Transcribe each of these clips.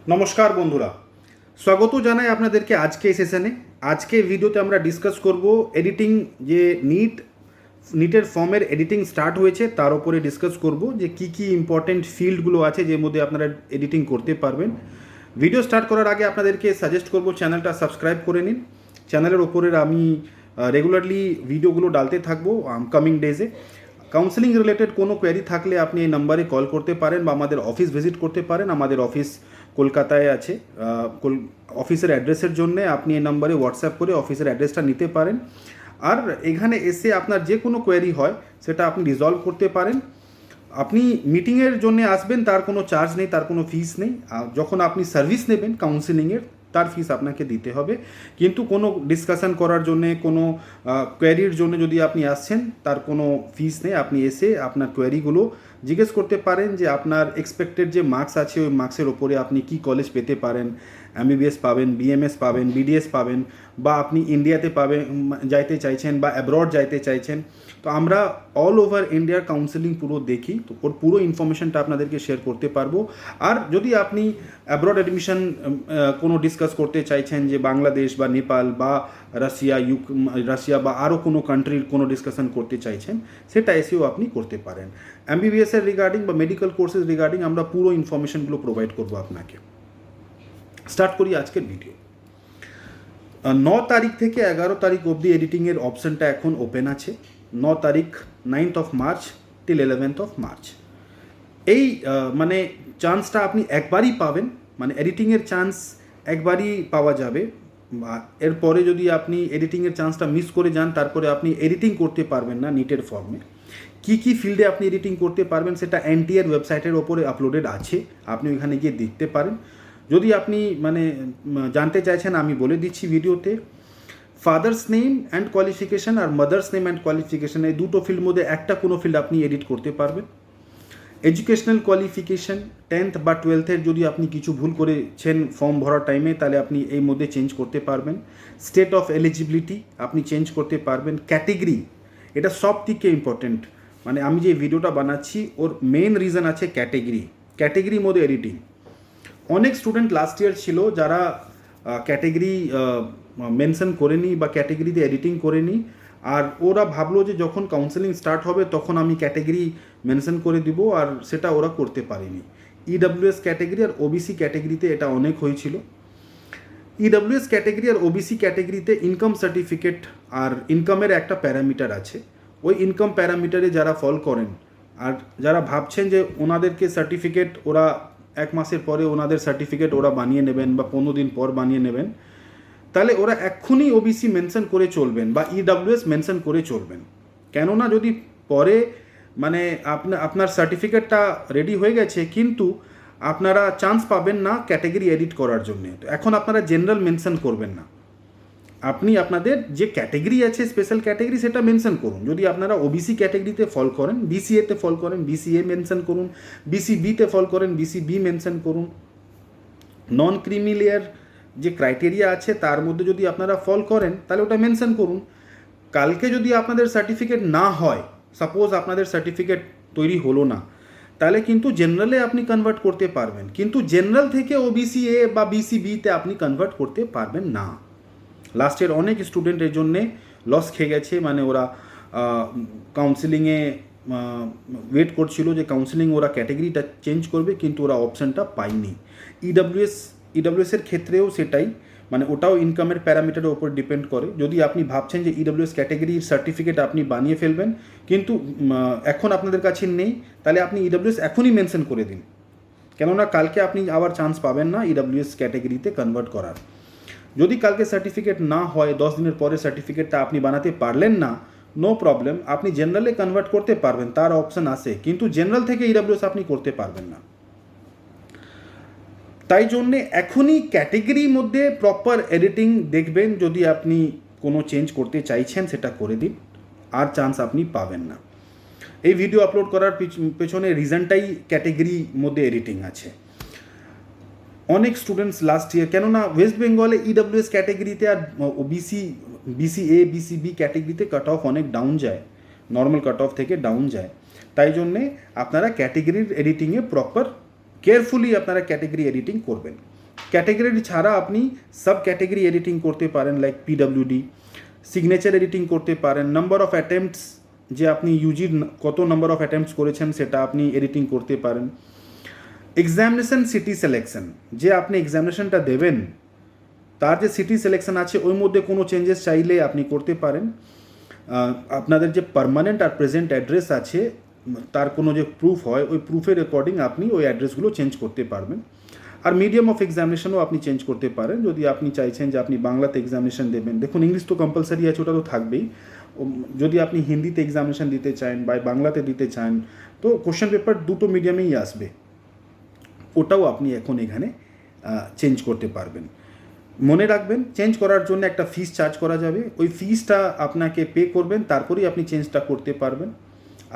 নমস্কার বন্ধুরা, স্বাগত জানাই আপনাদেরকে আজকে এই সেশনে। আজকে ভিডিওতে আমরা ডিসকাস করব এডিটিং, যে নিটের ফর্মের এডিটিং স্টার্ট হয়েছে তার উপরে ডিসকাস করব যে কি কি ইম্পর্টেন্ট ফিল্ডগুলো আছে যে মধ্যে আপনারা এডিটিং করতে পারবেন। ভিডিও স্টার্ট করার আগে আপনাদেরকে সাজেস্ট করব চ্যানেলটা সাবস্ক্রাইব করে নিন। চ্যানেলের ওপরে আমি রেগুলারলি ভিডিওগুলো ডালতে থাকবো কামিং ডেজে। কাউন্সেলিং রিলেটেড কোনো কোয়েরি থাকলে আপনি এই নাম্বারে কল করতে পারেন বা আমাদের অফিস ভিজিট করতে পারেন। আমাদের অফিস কলকাতায় আছে। অফিসের অ্যাড্রেসের জন্য আপনি এই নাম্বারে হোয়াটসঅ্যাপ করে অফিসের অ্যাড্রেসটা নিতে পারেন, আর এখানে এসে আপনার যে কোনো কোয়েরি হয় সেটা আপনি রিজলভ করতে পারেন। আপনি মিটিংয়ের জন্য আসবেন, তার কোনো চার্জ নেই, তার কোনো ফিস নেই। যখন আপনি সার্ভিস নেবেন কাউন্সেলিংয়ের, তার ফিস আপনাকে দিতে হবে। কিন্তু কোনো ডিসকাশন করার জন্যে, কোনো কোয়েরির জন্য যদি আপনি আসছেন, তার কোনো ফিস নেই। আপনি এসে আপনার কোয়েরিগুলো জিজ্ঞেস করতে পারেন যে আপনার এক্সপেক্টেড যে মার্কস আছে ওই মার্কসের ওপরে আপনি কি কলেজ পেতে পারেন। এমবিবিএস পাবেন, বিএমএস পাবেন, বিডিএস পাবেন, বা আপনি ইন্ডিয়াতে পাবেন যাইতে চাইছেন বা অ্যাব্রড যাইতে চাইছেন। তো আমরা অল ওভার ইন্ডিয়ার কাউন্সেলিং পুরো দেখি, তো ওর পুরো ইনফরমেশনটা আপনাদেরকে শেয়ার করতে পারবো। আর যদি আপনি অ্যাব্রড অ্যাডমিশন কোনো ডিসকাস করতে চাইছেন, যে বাংলাদেশ বা নেপাল বা রাশিয়া বা আরও কোনো কান্ট্রির কোনো ডিসকাশন করতে চাইছেন, সেটা এসেও আপনি করতে পারেন। এমবিবিএসের রিগার্ডিং বা মেডিকেল কোর্সেস রিগার্ডিং আমরা পুরো ইনফরমেশনগুলো প্রোভাইড করবো আপনাকে। স্টার্ট করি আজকের ভিডিও। 9 তারিখ থেকে 11 তারিখ অবধি এডিটিংয়ের অপশানটা এখন ওপেন আছে। 9 তারিখ 9th of March till 11th of March। এই মানে চান্সটা আপনি একবারই পাবেন, মানে এডিটিংয়ের চান্স একবারই পাওয়া যাবে। এরপরে যদি আপনি এডিটিংয়ের চান্সটা মিস করে যান, তারপরে আপনি এডিটিং করতে পারবেন না নিটের ফর্মে। কি কি ফিল্ডে আপনি এডিটিং করতে পারবেন সেটা এনটিএর ওয়েবসাইটের ওপরে আপলোডেড আছে, আপনি ওইখানে গিয়ে দেখতে পারেন। যদি আপনি জানতে চাইছেন, আমি বলে দিচ্ছি ভিডিওতে। ফাদার্স নেম অ্যান্ড কোয়ালিফিকেশান আর মাদার্স নেম অ্যান্ড কোয়ালিফিকেশান, এই দুটো ফিল্ড মধ্যে একটা কোনো ফিল্ড আপনি এডিট করতে পারবেন। এডুকেশনাল কোয়ালিফিকেশান 10th বা 12th যদি আপনি কিছু ভুল করেছেন ফর্ম ভরার টাইমে, তাহলে আপনি এই মধ্যে চেঞ্জ করতে পারবেন। স্টেট অফ এলিজিবিলিটি আপনি চেঞ্জ করতে পারবেন। ক্যাটেগরি, এটা সব থেকে ইম্পর্টেন্ট, মানে আমি যে ভিডিওটা বানাচ্ছি ওর মেন রিজন আছে ক্যাটেগরির মধ্যে এডিটিং। অনেক স্টুডেন্ট লাস্ট ইয়ার ছিল যারা ক্যাটেগরি মেনশন করেনি বা ক্যাটেগরিতে এডিটিং করেনি, আর ওরা ভাবলো যে যখন কাউন্সেলিং স্টার্ট হবে তখন আমি ক্যাটেগরি মেনশন করে দিব, আর সেটা ওরা করতে পারেনি। ইডাব্লিউএস ক্যাটেগরি আর ওবিসি ক্যাটেগরিতে এটা অনেক হয়েছিল। ইডাব্লিউএস ক্যাটেগরি আর ওবিসি ক্যাটেগরিতে ইনকাম সার্টিফিকেট আর ইনকামের একটা প্যারামিটার আছে। ওই ইনকাম প্যারামিটারে যারা ফল করেন, আর যারা ভাবছেন যে ওনাদেরকে সার্টিফিকেট ওরা 1 মাসের পরে ওনাদের সার্টিফিকেট ওরা বানিয়ে নেবেন বা 15 দিন পর বানিয়ে নেবেন, তাহলে ওরা এক্ষুনি ওবিসি মেনশন করে চলবেন বা ইডাব্লিউএস মেনশন করে চলবেন। কেননা যদি পরে আপনার সার্টিফিকেটটা রেডি হয়ে গেছে কিন্তু আপনারা চান্স পাবেন না ক্যাটেগরি এডিট করার জন্য, তো এখন আপনারা জেনারেল মেনশন করবেন না। আপনি আপনাদের যে ক্যাটেগরি আছে, স্পেশাল ক্যাটেগরি, সেটা মেনশন করুন। যদি আপনারা ওবিসি ক্যাটেগরিতে ফল করেন, বিসিএতে ফল করেন, বিসিএ মেনশন করুন। বিসিবিতে ফল করেন, বিসিবি মেনশন করুন। নন ক্রিমিলিয়ার যে ক্রাইটেরিয়া আছে তার মধ্যে যদি আপনারা ফল করেন, তাহলে ওটা মেনশন করুন। কালকে যদি আপনাদের সার্টিফিকেট না হয়, সাপোজ আপনাদের সার্টিফিকেট তৈরি হলো না, তাহলে কিন্তু জেনারেলে আপনি কনভার্ট করতে পারবেন, কিন্তু জেনারেল থেকে ওবিসি এ বা বিসিবিতে আপনি কনভার্ট করতে পারবেন না। লাস্টের অনেক স্টুডেন্ট এর জন্যে লস খেয়ে গেছে, মানে ওরা কাউন্সিলিংয়ে ওয়েট করছিল যে কাউন্সিলিং ওরা ক্যাটেগরিটা চেঞ্জ করবে, কিন্তু ওরা অপশানটা পায়নি। ইডাব্লিউএসের ক্ষেত্রেও সেটাই, মানে ওটাও ইনকামের প্যারামিটারের ওপর ডিপেন্ড করে। যদি আপনি ভাবছেন যে ইডাব্লিউএস ক্যাটেগরির সার্টিফিকেট আপনি বানিয়ে ফেলবেন কিন্তু এখন আপনাদের কাছে নেই, তাহলে আপনি ইডাব্লিউএস এখনই মেনশন করে দিন, কেননা কালকে আপনি আবার চান্স পাবেন না ইডাব্লিউএস ক্যাটেগরিতে কনভার্ট করার। যদি কালকে সার্টিফিকেট না হয়, 10 দিনের পরে সার্টিফিকেটটা আপনি বানাতে পারলেন না, নো প্রবলেম, আপনি জেনারেলে কনভার্ট করতে পারবেন, তার অপশান আছে, কিন্তু জেনারেল থেকে ইডাব্লিউএস আপনি করতে পারবেন না। তাই জন্যে এখনই ক্যাটেগরির মধ্যে প্রপার এডিটিং দেখবেন। যদি আপনি কোনো চেঞ্জ করতে চাইছেন সেটা করে দিন, আর চান্স আপনি পাবেন না। এই ভিডিও আপলোড করার পেছনে রিজনটাই ক্যাটেগরির মধ্যে এডিটিং আছে। অনেক স্টুডেন্টস লাস্ট ইয়ার, কেননা ওয়েস্ট বেঙ্গলে ইডাব্লিউএস ক্যাটেগরিতে আর বিসিএ বিসিবি ক্যাটেগরিতে কাট অফ অনেক ডাউন যায়, নর্মাল কাট অফ থেকে ডাউন যায়। তাই জন্যে আপনারা ক্যাটেগরির এডিটিংয়ে প্রপার কেয়ারফুলি আপনারা ক্যাটেগরি এডিটিং করবেন। ক্যাটেগরি ছাড়া আপনি সাব ক্যাটেগরি এডিটিং করতে পারেন, লাইক পিডব্লিউডি, সিগনেচার এডিটিং করতে পারেন, নাম্বার অফ অ্যাটেম্পটস, যে আপনি ইউজির কত নাম্বার অফ অ্যাটেম্পটস করেছেন সেটা আপনি এডিটিং করতে পারেন। এক্সামিনেশন সিটি সিলেকশন, যে আপনি এক্সামিনেশনটা দেবেন তার যে সিটি সিলেকশন আছে ওর মধ্যে কোনো চেঞ্জেস চাইলে আপনি করতে পারেন। আপনাদের যে পার্মানেন্ট আর প্রেজেন্ট অ্যাড্রেস আছে তার কোনো যে প্রুফ হয় ওই প্রুফের অ্যাকর্ডিং আপনি ওই অ্যাড্রেসগুলো চেঞ্জ করতে পারবেন। আর মিডিয়াম অফ এক্সামিনেশনও আপনি চেঞ্জ করতে পারেন, যদি আপনি চাইছেন যে আপনি বাংলাতে এক্সামিনেশন দেবেন। দেখুন ইংলিশ তো কম্পালসারি আছে, ওটা তো থাকবেই। যদি আপনি হিন্দিতে এক্সামিনেশন দিতে চান বা বাংলাতে দিতে চান তো কোশ্চেন পেপার দুটো মিডিয়ামেই আসবে, ওটাও আপনি এখন এখানে চেঞ্জ করতে পারবেন। মনে রাখবেন চেঞ্জ করার জন্য একটা ফিস চার্জ করা যাবে, ওই ফিসটা আপনাকে পে করবেন, তারপরেই আপনি চেঞ্জটা করতে পারবেন।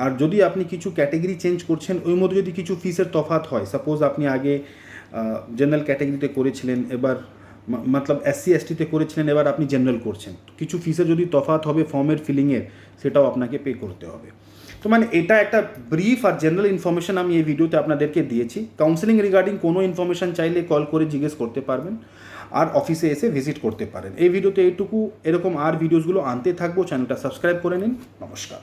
আর যদি আপনি কিছু ক্যাটেগরি চেঞ্জ করছেন ওই মধ্যে যদি কিছু ফিসের তফাৎ হয়, সাপোজ আপনি আগে জেনারেল ক্যাটেগরিতে করেছিলেন, এবার মতলব এসসি এসটিতে করেছিলেন, এবার আপনি জেনারেল করছেন, কিছু ফিসের যদি তফাৎ হবে ফর্মের ফিলিংয়ের, সেটাও আপনাকে পে করতে হবে। তো মানে এটা একটা ব্রিফ আর জেনারেল ইনফরমেশন আমি এই ভিডিওতে আপনাদেরকে দিয়েছি। কাউন্সেলিং রিগার্ডিং কোনো ইনফরমেশন চাইলে কল করে জিজ্ঞেস করতে পারবেন, আর অফিসে এসে ভিজিট করতে পারেন। এই ভিডিওতে এইটুকু, এরকম আর ভিডিওসগুলো আনতে থাকবো, চ্যানেলটা সাবস্ক্রাইব করে নিন। নমস্কার।